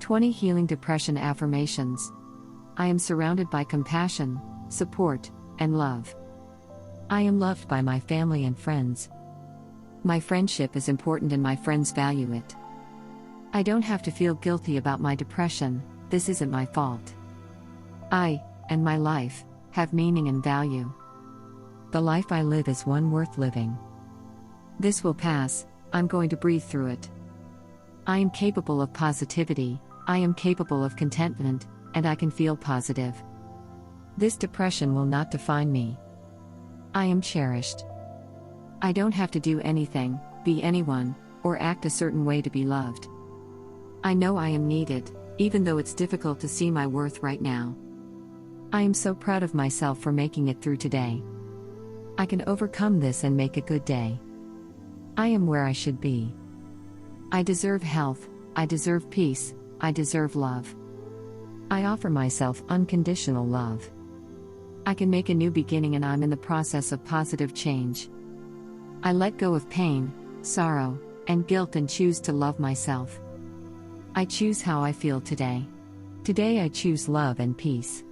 20 Healing Depression Affirmations. I am surrounded by compassion, support, and love. I am loved by my family and friends. My friendship is important and my friends value it. I don't have to feel guilty about my depression, this isn't my fault. I, and my life, have meaning and value. The life I live is one worth living. This will pass, I'm going to breathe through it. I am capable of positivity, I am capable of contentment, and I can feel positive. This depression will not define me. I am cherished. I don't have to do anything, be anyone, or act a certain way to be loved. I know I am needed, even though it's difficult to see my worth right now. I am so proud of myself for making it through today. I can overcome this and make a good day. I am where I should be. I deserve health, I deserve peace, I deserve love. I offer myself unconditional love. I can make a new beginning and I'm in the process of positive change. I let go of pain, sorrow, and guilt and choose to love myself. I choose how I feel today. Today I choose love and peace.